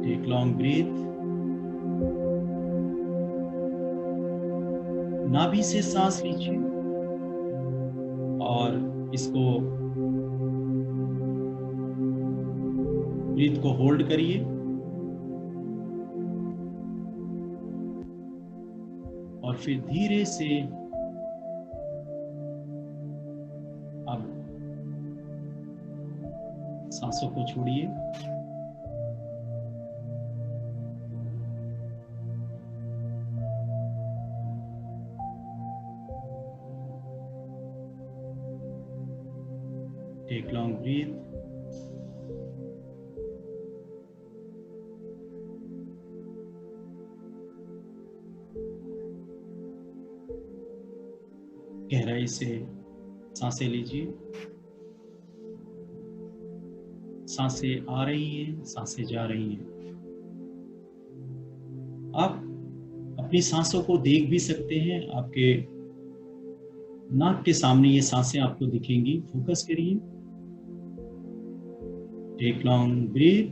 Take long breathe. नाभि से सांस लीजिए और इसको ब्रीथ को होल्ड करिए और फिर धीरे से अब सांसों को छोड़िए। Take long breath. गहराई से सांसें लीजिए। सांसें आ रही हैं, सांसें जा रही हैं। आप अपनी सांसों को देख भी सकते हैं। आपके नाक के सामने ये सांसें आपको दिखेंगी। फोकस करिए। Take long breath.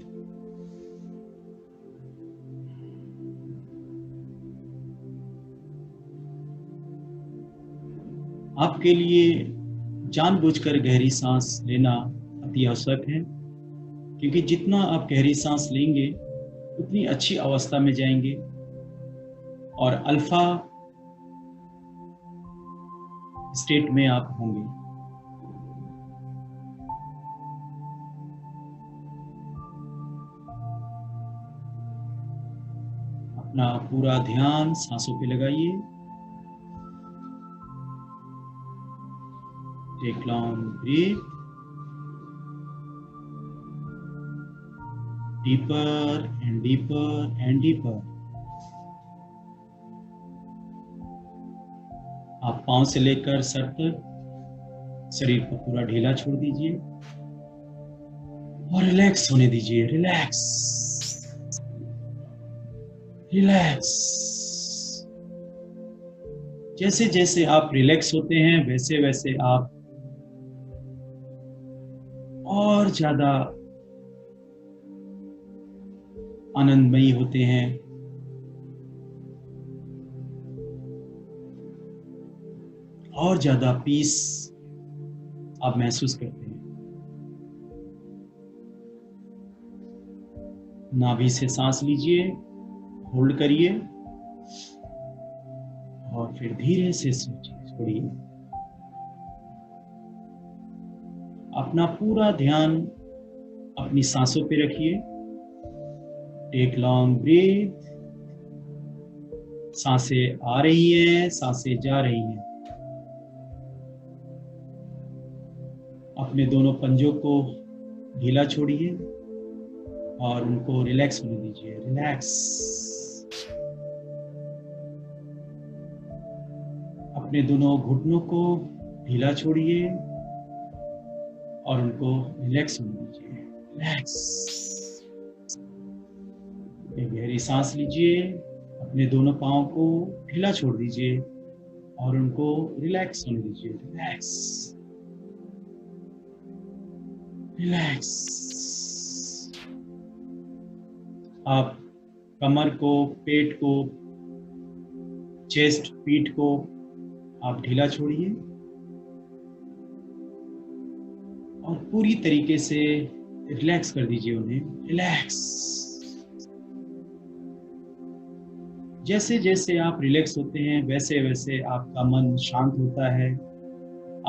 आपके लिए जानबूझकर गहरी सांस लेना अति आवश्यक है, क्योंकि जितना आप गहरी सांस लेंगे उतनी अच्छी अवस्था में जाएंगे और अल्फा स्टेट में आप होंगे। अपना पूरा ध्यान सांसों पे लगाइए। Take long breath. Deeper and deeper and deeper. आप पांव से लेकर सर तक शरीर को पूरा ढीला छोड़ दीजिए और रिलैक्स होने दीजिए। Relax relax. जैसे जैसे आप रिलैक्स होते हैं वैसे वैसे आप और ज्यादा आनंदमयी होते हैं। और ज्यादा पीस आप महसूस करते हैं। नाभि से सांस लीजिए, होल्ड करिए और फिर धीरे से छोड़िए। अपना पूरा ध्यान अपनी सांसों पे रखिए। Take long breath. सांसें आ रही हैं, सांसें जा रही हैं। अपने दोनों पंजों को ढीला छोड़िए और उनको रिलैक्स होने दीजिए। रिलैक्स। अपने दोनों घुटनों को ढीला छोड़िए और उनको रिलैक्स होने दीजिए। रिलैक्स। एक गहरी सांस लीजिए। अपने दोनों पांव को ढीला छोड़ दीजिए और उनको रिलैक्स होने दीजिए। Relax relax. आप कमर को, पेट को, चेस्ट, पीठ को आप ढीला छोड़िए और पूरी तरीके से रिलैक्स कर दीजिए उन्हें। रिलैक्स। जैसे जैसे आप रिलैक्स होते हैं वैसे वैसे आपका मन शांत होता है।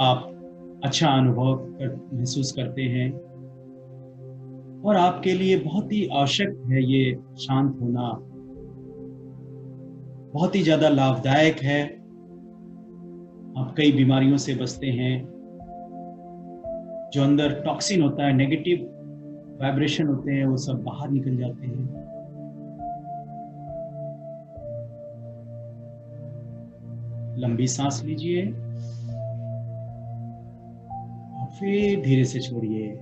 आप अच्छा अनुभव महसूस करते हैं और आपके लिए बहुत ही आवश्यक है ये शांत होना। बहुत ही ज्यादा लाभदायक है। आप कई बीमारियों से बचते हैं। जो अंदर टॉक्सिन होता है, नेगेटिव वाइब्रेशन होते हैं, वो सब बाहर निकल जाते हैं। लंबी सांस लीजिए और फिर धीरे से छोड़िए।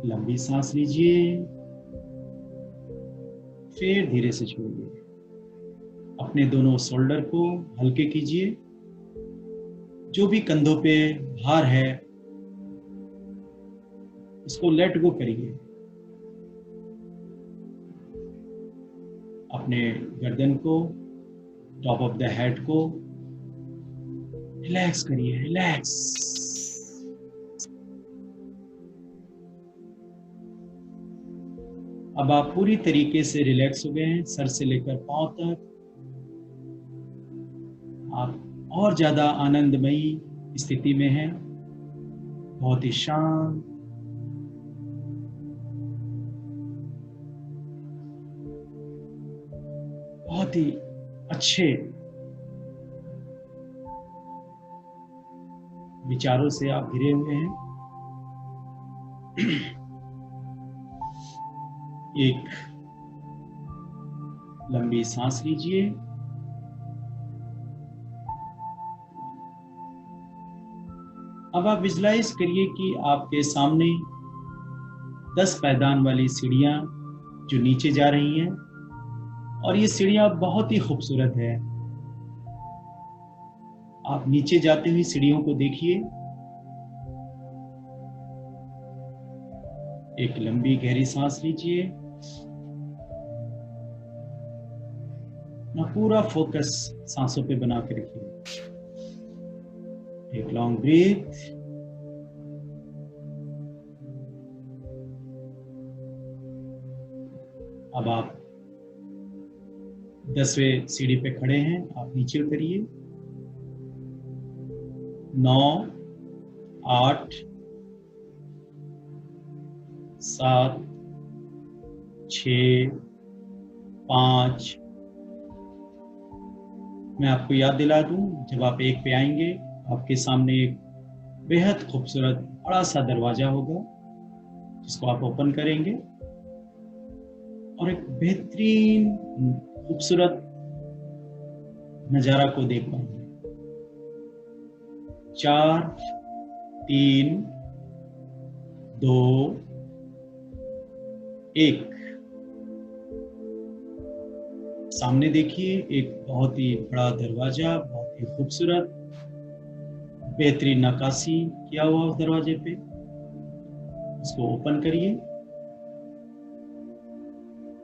लंबी सांस लीजिए, फिर धीरे से छोड़िए। अपने दोनों शोल्डर को हल्के कीजिए। जो भी कंधों पे भार है उसको लेट गो करिए। अपने गर्दन को, टॉप ऑफ द हेड को रिलैक्स करिए, रिलैक्स। अब आप पूरी तरीके से रिलैक्स हो गए हैं, सर से लेकर पांव तक। आप और ज्यादा आनंदमयी स्थिति में हैं, बहुत ही शांत, बहुत ही अच्छे विचारों से आप घिरे हुए हैं। एक लंबी सांस लीजिए। अब आप विजुलाइज करिए कि आपके सामने 10 पायदान वाली सीढ़ियां जो नीचे जा रही हैं, और ये सीढ़ियां बहुत ही खूबसूरत है। आप नीचे जाती हुई सीढ़ियों को देखिए। एक लंबी गहरी सांस लीजिए। अपना पूरा फोकस सांसों पे बना के रखिए। एक लॉन्ग ब्रीथ। अब आप 10वें सीढ़ी पे खड़े हैं, आप नीचे उतरिए। 9, 8, 7, 6, 5। मैं आपको याद दिला दूं, जब आप 1 पे आएंगे, आपके सामने एक बेहद खूबसूरत बड़ा सा दरवाजा होगा, जिसको आप ओपन करेंगे और एक बेहतरीन खूबसूरत नजारा को देख पाएंगे। 4, 3, 2, 1। सामने देखिए, एक बहुत ही बड़ा दरवाजा, बहुत ही खूबसूरत, बेहतरीन नक्काशी किया हुआ उस दरवाजे पे। उसको ओपन करिए।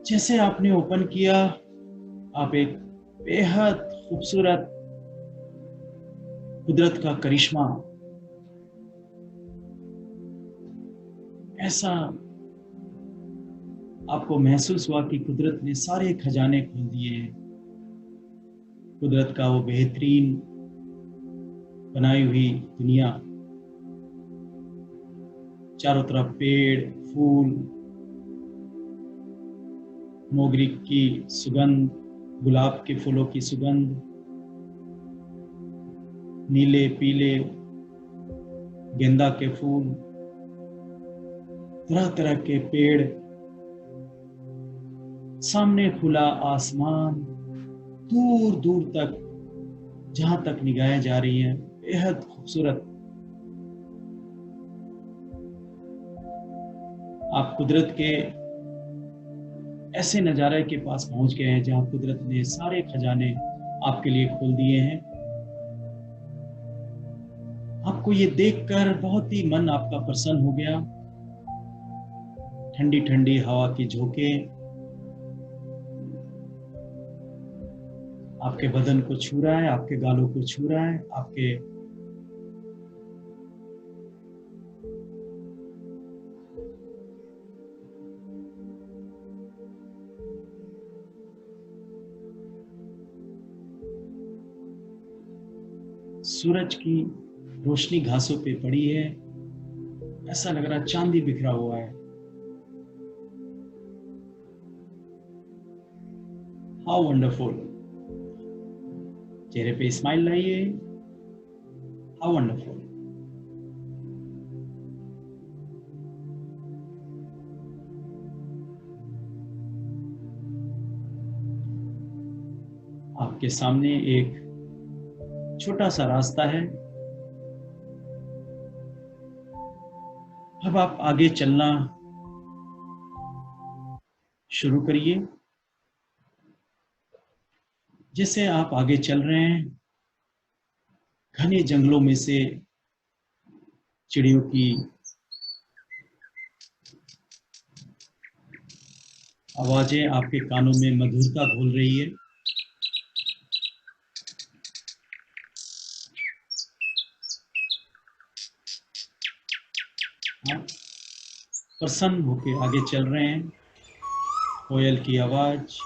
जैसे आपने ओपन किया, आप एक बेहद खूबसूरत कुदरत का करिश्मा, ऐसा आपको महसूस हुआ कि कुदरत ने सारे खजाने खोल दिए हैं। कुदरत का वो बेहतरीन बनाई हुई दुनिया, चारों तरफ पेड़, फूल, मोगरी की सुगंध, गुलाब के फूलों की सुगंध, नीले पीले गेंदा के फूल, तरह तरह के पेड़, सामने खुला आसमान, दूर दूर तक जहां तक निगाहें जा रही हैं, बेहद खूबसूरत। आप कुदरत के ऐसे नजारे के पास पहुंच गए हैं जहां कुदरत ने सारे खजाने आपके लिए खोल दिए हैं। आपको ये देखकर बहुत ही मन आपका प्रसन्न हो गया। ठंडी ठंडी हवा की झोंके आपके बदन को छू रहा है, आपके गालों को छू रहा है, सूरज की रोशनी घासों पे पड़ी है, ऐसा लग रहा है चांदी बिखरा हुआ है। How wonderful. चेहरे पे स्माइल लाइए। How wonderful. आपके सामने एक छोटा सा रास्ता है। अब आप आगे चलना शुरू करिए। जैसे आप आगे चल रहे हैं, घने जंगलों में से चिड़ियों की आवाजें आपके कानों में मधुरता घोल रही है। आप प्रसन्न होके आगे चल रहे हैं। कोयल की आवाज,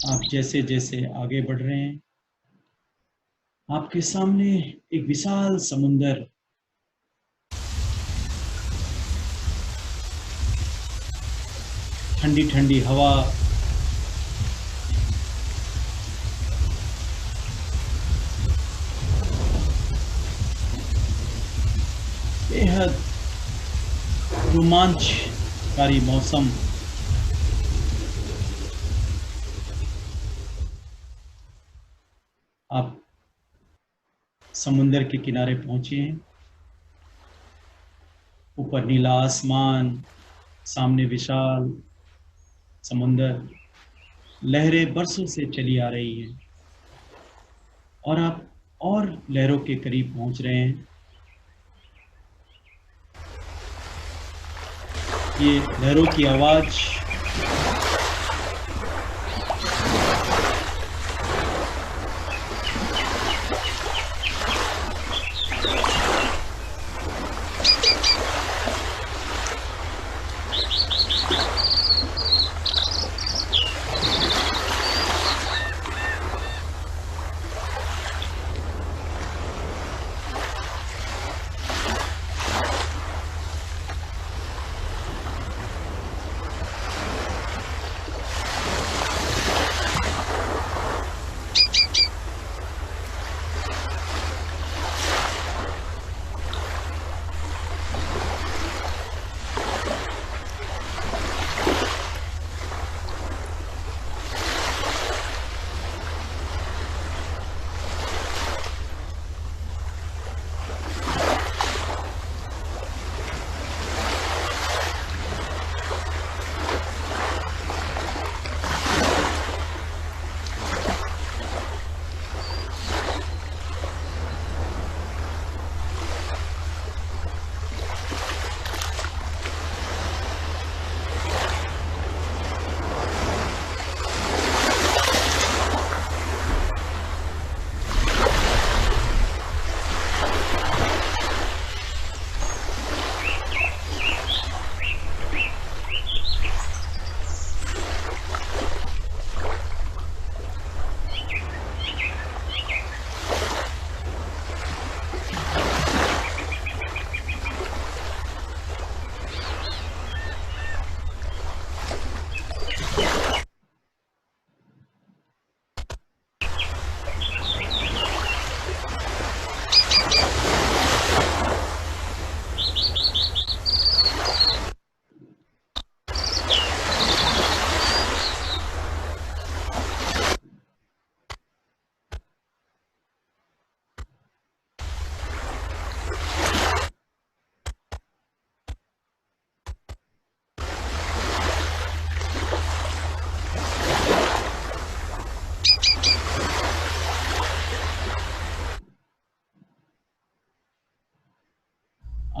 आप जैसे जैसे आगे बढ़ रहे हैं, आपके सामने एक विशाल समुंदर, ठंडी ठंडी हवा, बेहद रोमांचकारी मौसम। आप समुंदर के किनारे पहुंचे हैं। ऊपर नीला आसमान, सामने विशाल समुंदर, लहरें बरसों से चली आ रही हैं और आप और लहरों के करीब पहुंच रहे हैं। ये लहरों की आवाज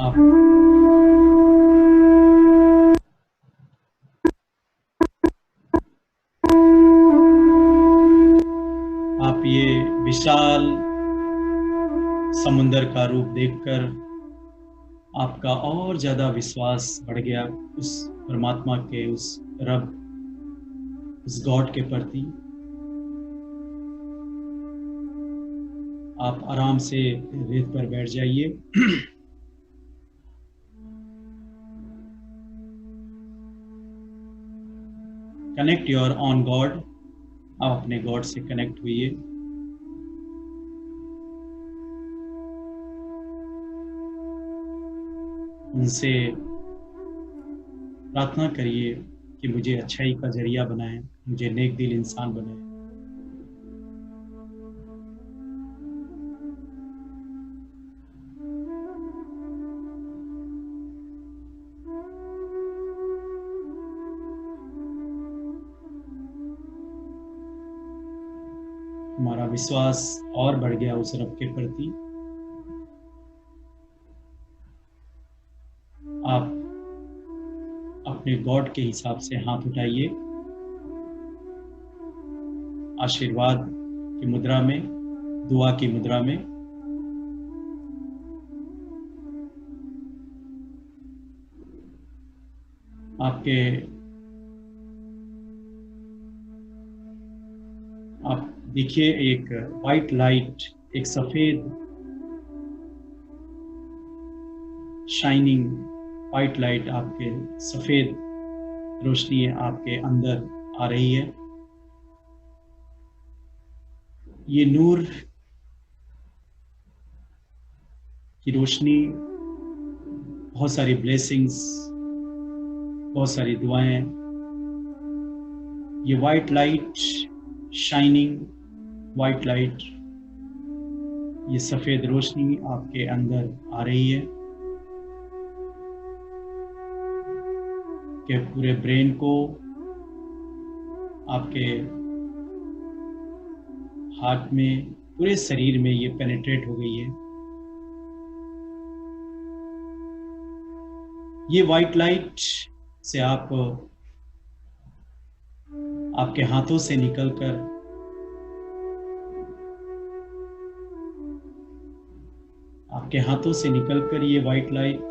आप आप ये विशाल समुंदर का रूप देखकर आपका और ज्यादा विश्वास बढ़ गया उस परमात्मा के, उस रब, उस गॉड के प्रति। आप आराम से रेत पर बैठ जाइए। Connect your on God. आप अपने गॉड से कनेक्ट हुइए। उनसे प्रार्थना करिए कि मुझे अच्छाई का जरिया बनाएं, मुझे नेक दिल इंसान बनाएं। हमारा विश्वास और बढ़ गया उस रब के प्रति। आप अपने गॉड के हिसाब से हाथ उठाइए, आशीर्वाद की मुद्रा में, दुआ की मुद्रा में। आप देखिए एक वाइट लाइट, एक सफेद शाइनिंग वाइट लाइट, आपके सफेद रोशनी आपके अंदर आ रही है। ये नूर की रोशनी बहुत सारी ब्लेसिंग्स, बहुत सारी दुआएं, ये white light, shining white light, ये सफेद रोशनी आपके अंदर आ रही है कि पूरे ब्रेन को, आपके हार्ट में, पूरे शरीर में ये पेनिट्रेट हो गई है। ये वाइट लाइट से आपके हाथों से निकलकर ये वाइट लाइट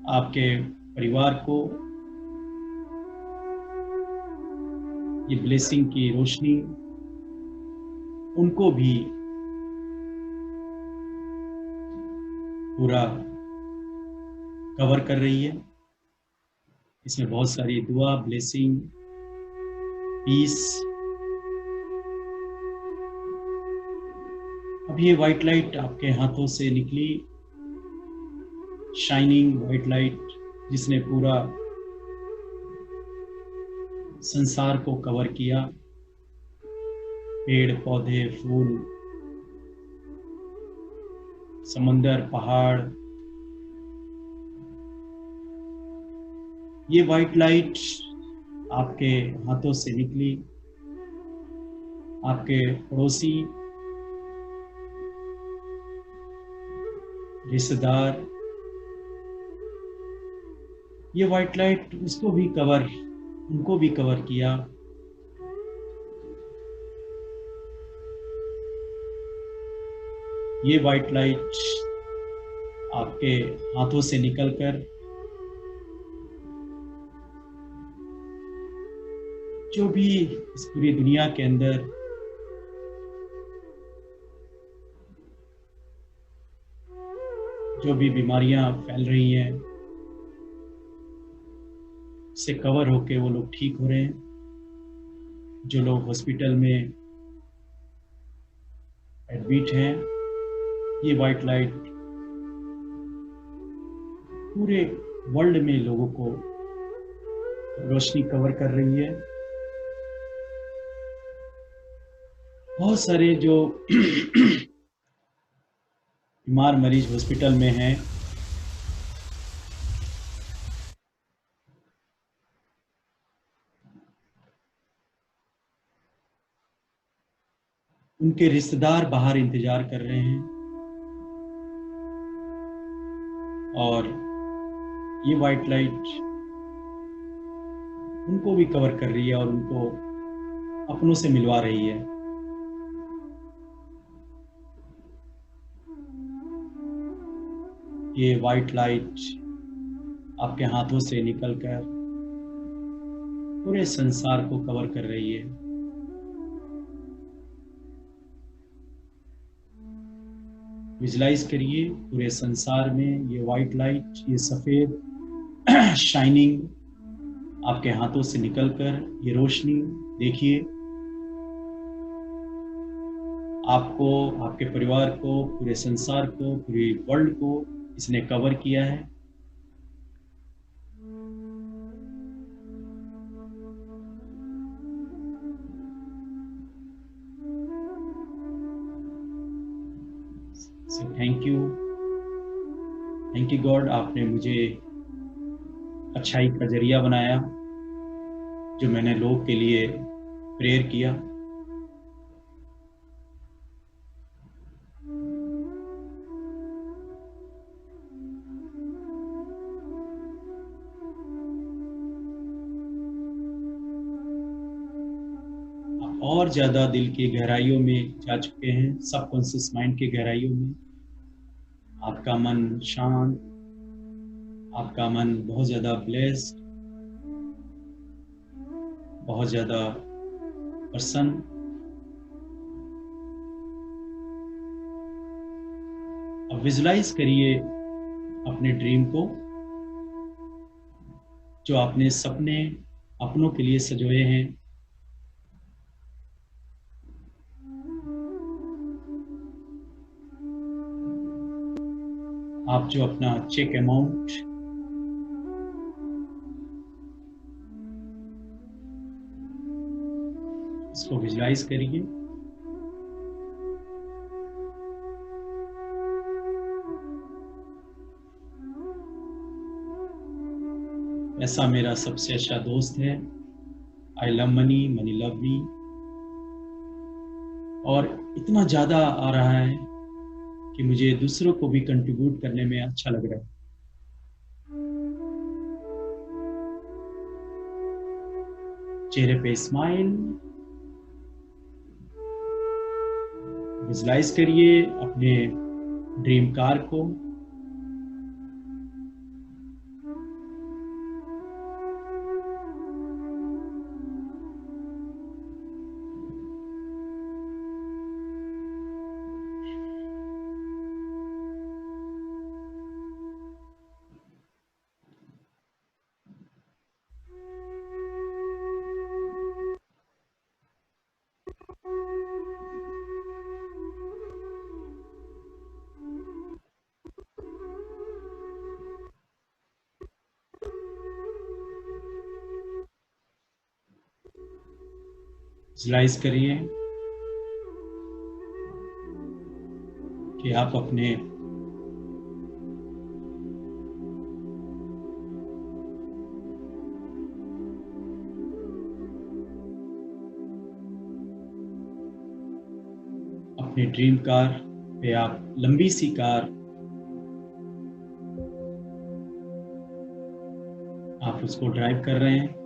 आपके परिवार को, ये ब्लेसिंग की रोशनी उनको भी पूरा कवर कर रही है। इसमें बहुत सारी दुआ, ब्लेसिंग, पीस। अब ये वाइट लाइट आपके हाथों से निकली, शाइनिंग वाइट लाइट, जिसने पूरा संसार को कवर किया। पेड़ पौधे, फूल, समंदर, पहाड़। ये वाइट लाइट आपके हाथों से निकली, आपके पड़ोसी, रिश्तेदार, ये वाइट लाइट उनको भी कवर किया। ये वाइट लाइट आपके हाथों से निकलकर जो भी इस पूरी दुनिया के अंदर जो भी बीमारियां फैल रही हैं, से कवर होके वो लोग ठीक हो रहे हैं। जो लोग हॉस्पिटल में एडमिट हैं, ये वाइट लाइट पूरे वर्ल्ड में लोगों को रोशनी कवर कर रही है। बहुत सारे जो बीमार मरीज हॉस्पिटल में हैं, उनके रिश्तेदार बाहर इंतजार कर रहे हैं और ये वाइट लाइट उनको भी कवर कर रही है और उनको अपनों से मिलवा रही है। ये वाइट लाइट आपके हाथों से निकलकर पूरे संसार को कवर कर रही है। विजुलाइज करिए पूरे संसार में ये वाइट लाइट, ये सफेद शाइनिंग आपके हाथों से निकलकर ये रोशनी देखिए, आपको, आपके परिवार को, पूरे संसार को, पूरे वर्ल्ड को इसने कवर किया है। थैंक यू गॉड, आपने मुझे अच्छाई का जरिया बनाया। जो मैंने लोग के लिए प्रेयर किया। आप और ज्यादा दिल की गहराइयों में जा चुके हैं, सबकॉन्शियस माइंड की गहराइयों में। आपका मन शांत, आपका मन बहुत ज्यादा ब्लेस्ड, बहुत ज्यादा प्रसन्न। अब विजुलाइज करिए अपने ड्रीम को, जो आपने सपने अपनों के लिए सजोए हैं। आप जो अपना चेक अमाउंट इसको विजुलाइज करिए। ऐसा मेरा सबसे अच्छा दोस्त है, I love money, money love me. और इतना ज्यादा आ रहा है कि मुझे दूसरों को भी कंट्रीब्यूट करने में अच्छा लग रहा है। चेहरे पे स्माइल, विजुलाइज करिए अपने ड्रीम कार को। विजुलाइज करिए कि आप अपने अपने ड्रीम कार पे आप लंबी सी कार आप उसको ड्राइव कर रहे हैं।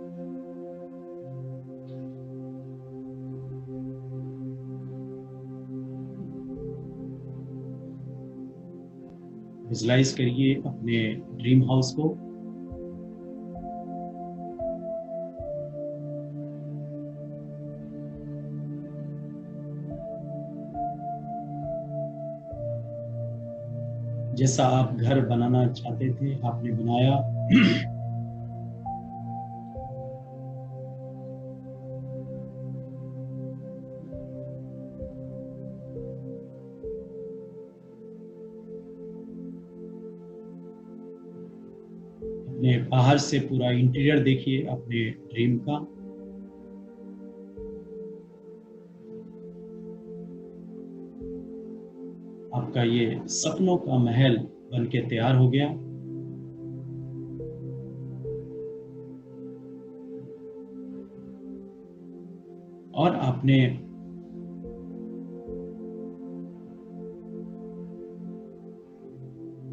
विजुलाइज करिए अपने ड्रीम हाउस को। जैसा आप घर बनाना चाहते थे आपने बनाया। अपने बाहर से पूरा इंटीरियर देखिए अपने ड्रीम का। आपका ये सपनों का महल बन के तैयार हो गया। और आपने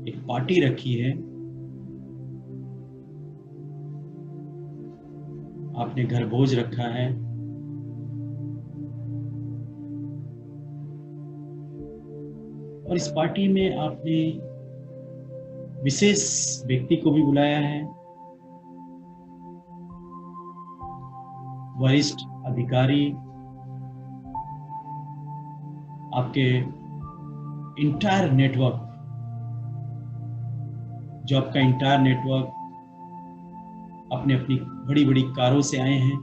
एक पार्टी रखी है, आपने घर भोज रखा है। और इस पार्टी में आपने विशेष व्यक्ति को भी बुलाया है, वरिष्ठ अधिकारी, आपके इंटायर नेटवर्क, जो आपका इंटायर नेटवर्क अपने अपनी बड़ी बड़ी कारों से आए हैं।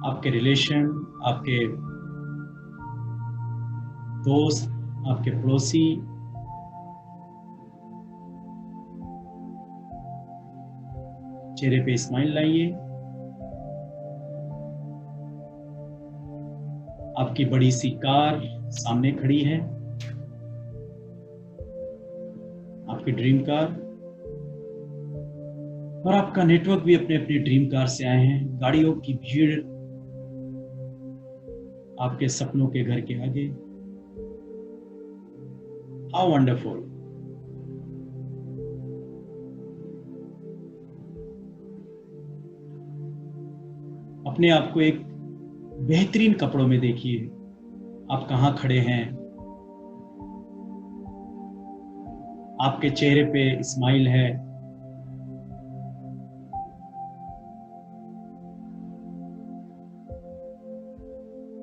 आपके रिलेशन, आपके दोस्त, आपके पड़ोसी, चेहरे पे स्माइल लाइए। आपकी बड़ी सी कार सामने खड़ी है, आपकी ड्रीम कार। और आपका नेटवर्क भी अपने अपने ड्रीम कार से आए हैं। गाड़ियों की भीड़ आपके सपनों के घर के आगे। How wonderful. अपने आप को एक बेहतरीन कपड़ों में देखिए। आप कहाँ खड़े हैं, आपके चेहरे पे स्माइल है।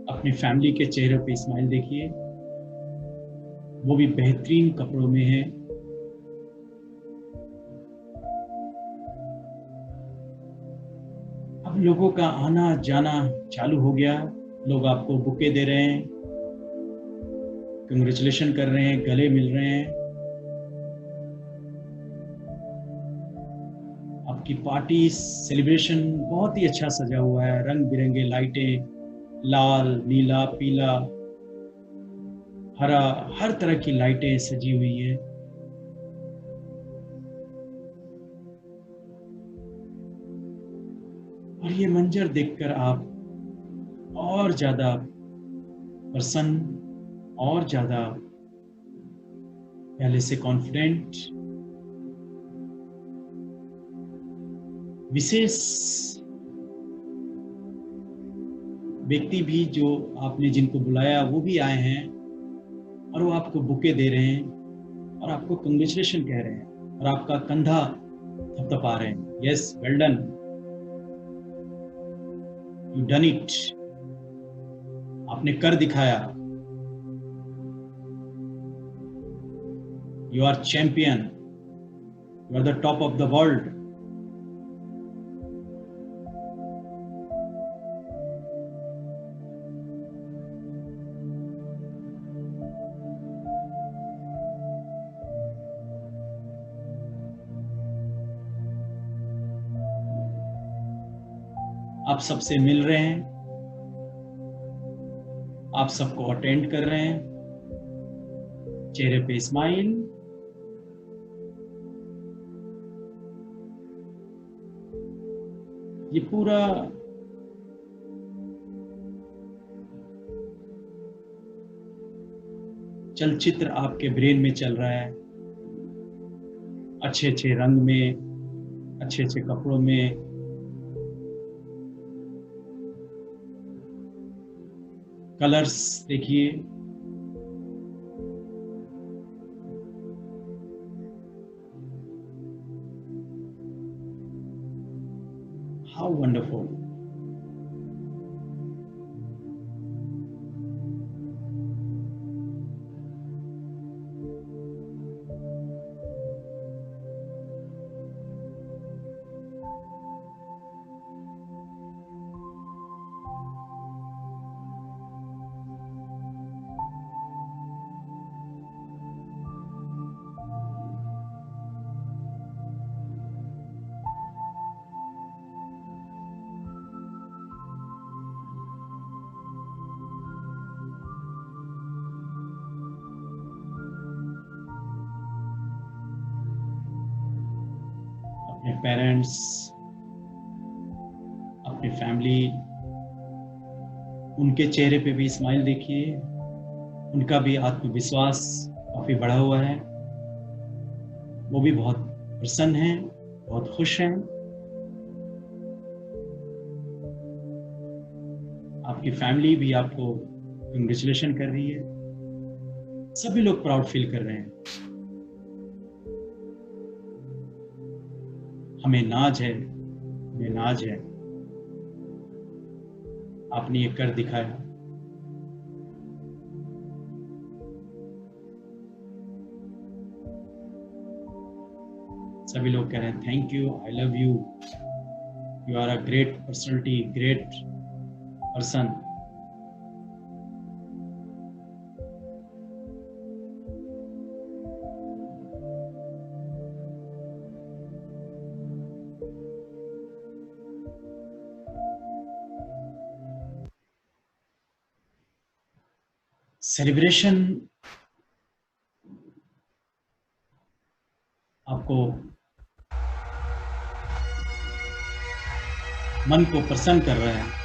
अपनी फैमिली के चेहरे पे स्माइल देखिए, वो भी बेहतरीन कपड़ों में है। अब लोगों का आना जाना चालू हो गया। लोग आपको बुके दे रहे हैं, कंग्रेचुलेशन कर रहे हैं, गले मिल रहे हैं। आपकी पार्टी सेलिब्रेशन बहुत ही अच्छा सजा हुआ है। रंग बिरंगे लाइटें, लाल, नीला, पीला, हरा, हर तरह की लाइटें सजी हुई हैं। और ये मंजर देखकर आप और ज्यादा प्रसन्न, और ज्यादा पहले से कॉन्फिडेंट। विशेष व्यक्ति भी जो आपने जिनको बुलाया वो भी आए हैं, और वो आपको बुके दे रहे हैं और आपको कंग्रेचुलेशन कह रहे हैं और आपका कंधा थपथपा रहे हैं। Yes, well done, you done it. आपने कर दिखाया। You are champion, you are the top of the world. आप सबसे मिल रहे हैं, आप सबको अटेंड कर रहे हैं, चेहरे पे स्माइल। ये पूरा चलचित्र आपके ब्रेन में चल रहा है, अच्छे अच्छे रंग में, अच्छे अच्छे कपड़ों में। कलर्स देखिए, हाउ वंडरफुल। अपने पेरेंट्स, अपनी फैमिली, उनके चेहरे पे भी स्माइल देखिए। उनका भी आत्मविश्वास काफी बढ़ा हुआ है। वो भी बहुत प्रसन्न हैं, बहुत खुश हैं। आपकी फैमिली भी आपको कंग्रेचुलेशन कर रही है। सभी लोग प्राउड फील कर रहे हैं। हमें नाज है, हमें नाज है। आपने ये कर दिखाया। सभी लोग कह रहे हैं thank you, I love you, you are a great personality, great person. Celebration आपको मन को प्रसन्न कर रहा है।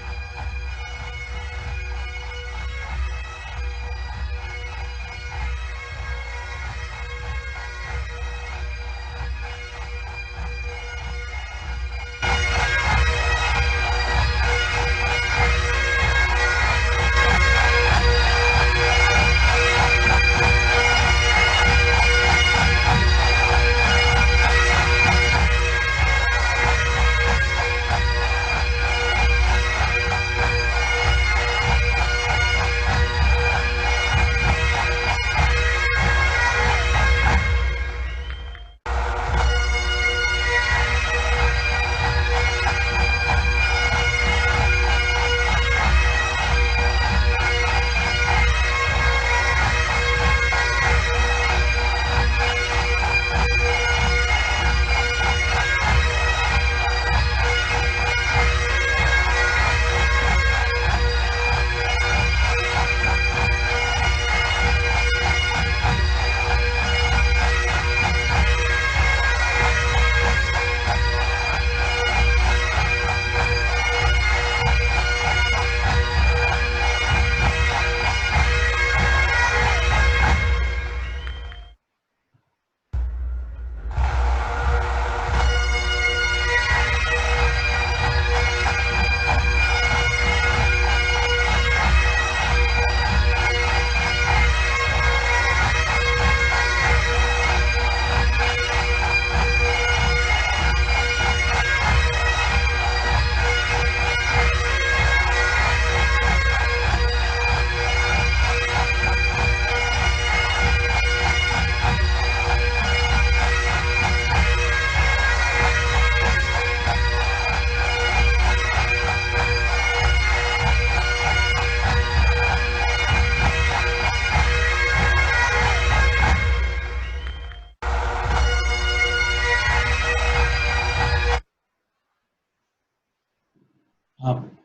आपको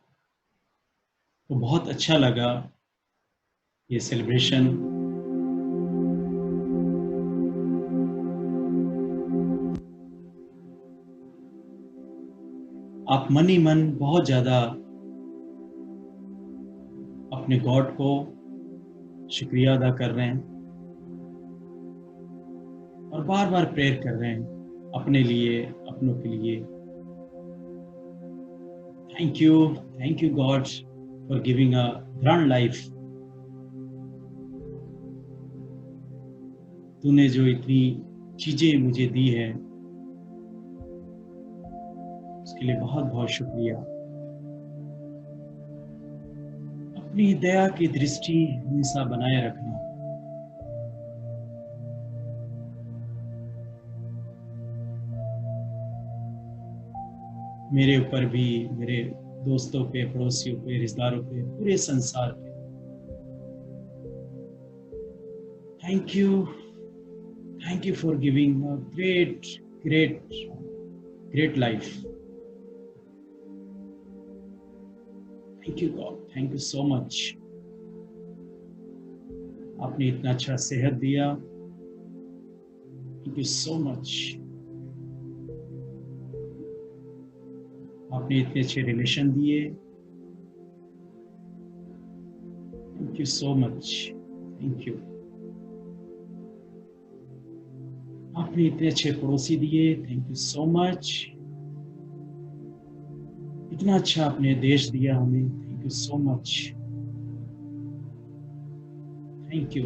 बहुत अच्छा लगा ये सेलिब्रेशन। आप मन ही मन बहुत ज़्यादा अपने गॉड को शुक्रिया अदा कर रहे हैं और बार बार प्रेयर कर रहे हैं अपने लिए, अपनों के लिए। Thank you God for giving a grand life. तूने जो इतनी चीजें मुझे दी है उसके लिए बहुत बहुत शुक्रिया। अपनी दया की दृष्टि हमेशा बनाए रखना। मेरे ऊपर भी, मेरे दोस्तों पे, पड़ोसियों पे, रिश्तेदारों पे, पूरे संसार पे। Thank you for giving a great life. Thank you God, thank you so much. आपने इतना अच्छा सेहत दिया। Thank you so much. आपने इतने अच्छे रिलेशन दिए। Thank you so much. Thank you. आपने इतने अच्छे पड़ोसी दिए। Thank you so much. इतना अच्छा आपने देश दिया हमें। Thank you so much. Thank you.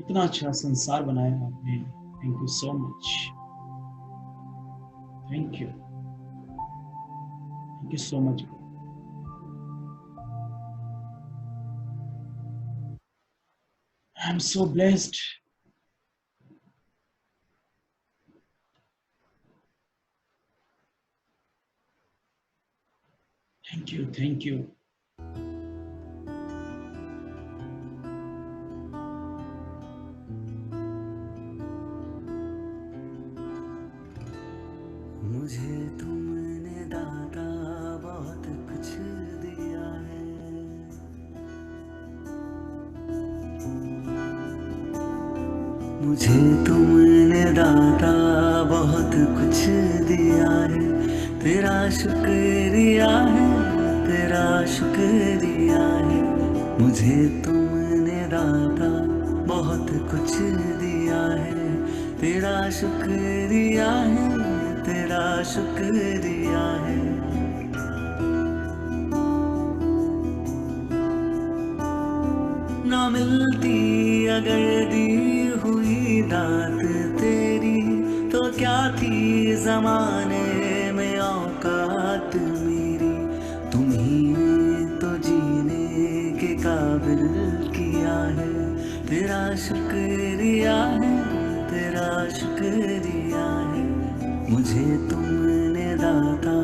इतना अच्छा संसार बनाया आपने। Thank you so much. Thank you so much. I am so blessed. Thank you. मुझे तुमने दाता बहुत कुछ दिया है, मुझे तुमने दाता बहुत कुछ दिया है, तेरा शुक्रिया है, तेरा शुक्रिया है। मुझे तुमने दाता बहुत कुछ दिया है, तेरा शुक्रिया है, तेरा शुक्रिया है। ना मिलती अगर दी हुई दात तेरी, तो क्या थी जमाने में औकात मेरी। तुम्ही ने तो जीने के काबिल किया है, तेरा शुक्रिया है, तेरा शुक्रिया है। मुझे तुमने दाता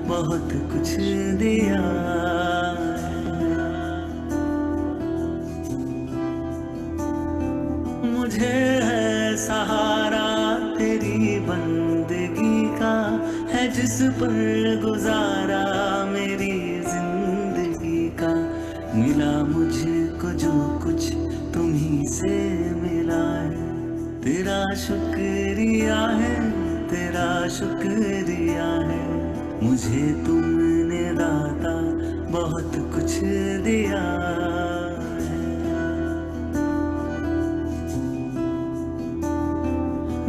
बहुत कुछ दिया है। मुझे है सहारा तेरी बंदगी का, है जिस पर गुजारा मेरी जिंदगी का। मिला मुझको जो कुछ तुम्ही से मिला है, तेरा शुक्रिया है, तेरा शुक्रिया है। मुझे तुमने दाता बहुत कुछ दिया है।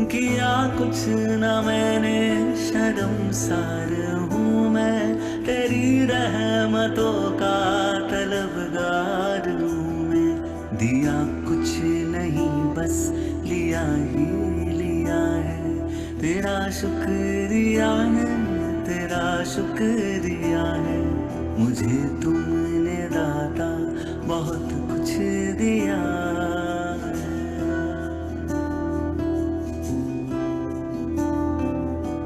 किया कुछ न मैंने, शर्मसार हूँ मैं, तेरी रहमतों का तलबगार हूँ मैं। दिया कुछ नहीं बस लिया ही लिया है, तेरा शुक्रिया है, तेरा शुक्रिया है। मुझे तुमने दाता बहुत कुछ दिया है।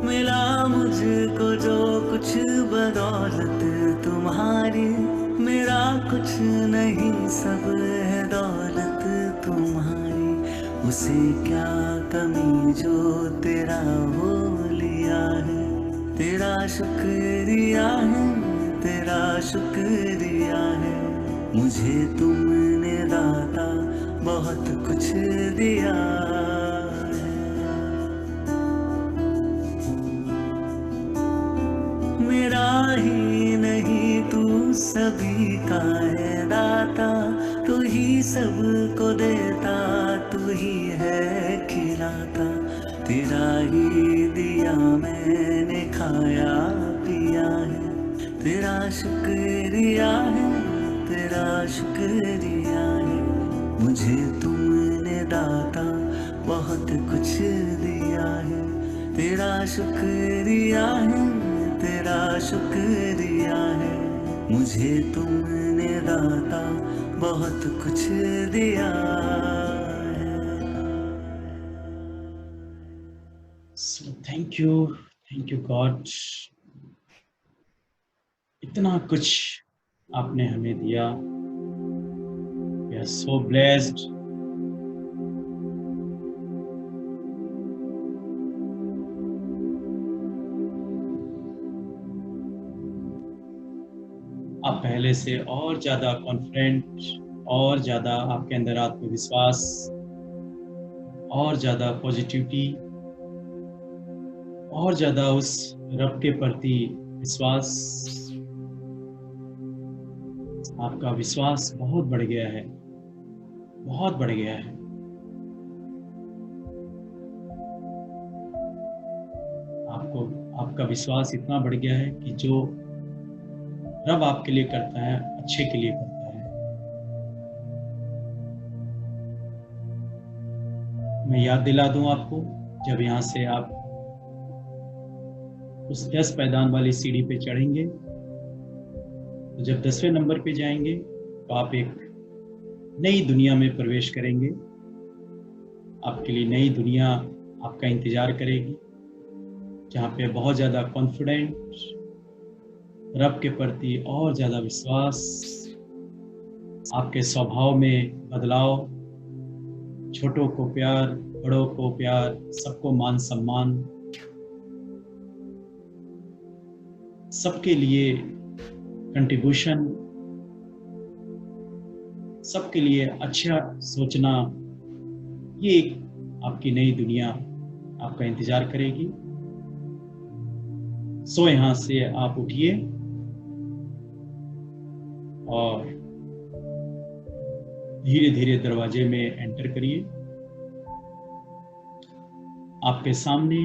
मिला मुझको जो कुछ बदौलत तुम्हारी, मेरा कुछ नहीं सब है दौलत तुम्हारी। उसे क्या कमी जो तेरा हो लिया है, तेरा शुक्रिया है, तेरा शुक्रिया है। मुझे तुमने दाता बहुत कुछ दिया है। मेरा ही नहीं तू सभी का है दाता, तू ही सबको देता, तू ही है खिलाता। तेरा ही दिया मैंने खाया पिया है, तेरा शुक्रिया है, तेरा शुक्रिया है। मुझे तुमने दाता बहुत कुछ दिया है, तेरा शुक्रिया है, तेरा शुक्रिया है। मुझे तुमने दाता बहुत कुछ दिया है। So thank you God. इतना कुछ आपने हमें दिया। We are so blessed. आप पहले से और ज़्यादा कॉन्फिडेंट, और ज़्यादा आपके अंदर आत्मविश्वास, और ज़्यादा पॉजिटिविटी, और ज़्यादा उस रब के प्रति विश्वास। आपका विश्वास बहुत बढ़ गया है, बहुत बढ़ गया है। आपका विश्वास इतना बढ़ गया है कि जो रब आपके लिए करता है अच्छे के लिए करता है। मैं याद दिला दूं आपको, जब यहाँ से आप उस 10 पैदान वाली सीढ़ी पे चढ़ेंगे, तो जब 10वें नंबर पे जाएंगे तो आप एक नई दुनिया में प्रवेश करेंगे। आपके लिए नई दुनिया आपका इंतजार करेगी, जहाँ पे बहुत ज़्यादा कॉन्फिडेंट, रब के प्रति और ज़्यादा विश्वास, आपके स्वभाव में बदलाव, छोटों को प्यार, बड़ों को प्यार, सबको मान सम्मान, सबके लिए कंट्रीब्यूशन, सबके लिए अच्छा सोचना, ये एक आपकी नई दुनिया आपका इंतजार करेगी। सो यहां से आप उठिए और धीरे धीरे दरवाजे में एंटर करिए। आपके सामने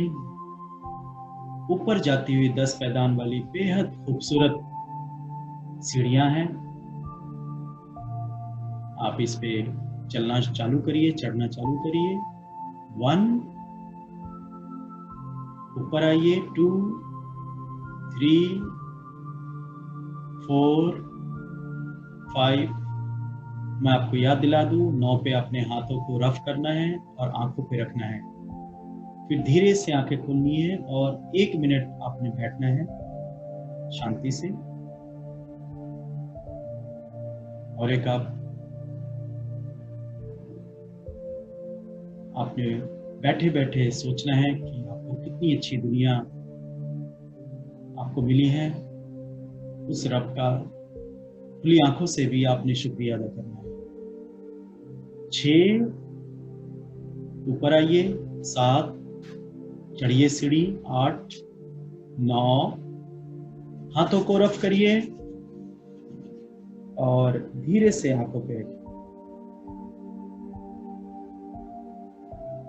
ऊपर जाती हुई 10 पैदान वाली बेहद खूबसूरत सीढ़ियां हैं। आप इस पे चलना चालू करिए, चढ़ना चालू करिए। 1, ऊपर आइए। 2, 3, 4, 5। मैं आपको याद दिला दूं, 9 पे अपने हाथों को रफ करना है और आंखों पे रखना है। फिर धीरे से आंखें खोलनी है और 1 मिनट आपने बैठना है शांति से। और एक आपने बैठे बैठे सोचना है कि आपको कितनी अच्छी दुनिया आपको मिली है। उस रब का खुली आंखों से भी आपने शुक्रिया अदा करना है। 6, ऊपर आइए। 7, चढ़िए सीढ़ी। 8, 9, हाथों को रफ करिए और धीरे से आंखों पे रखिए।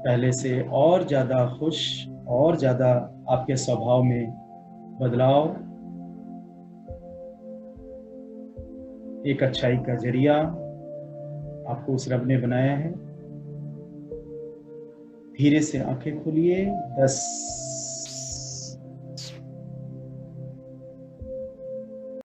पहले से और ज्यादा खुश, और ज्यादा आपके स्वभाव में बदलाव, एक अच्छाई का जरिया आपको उस रब ने बनाया है। धीरे से आंखें खोलिए। 10,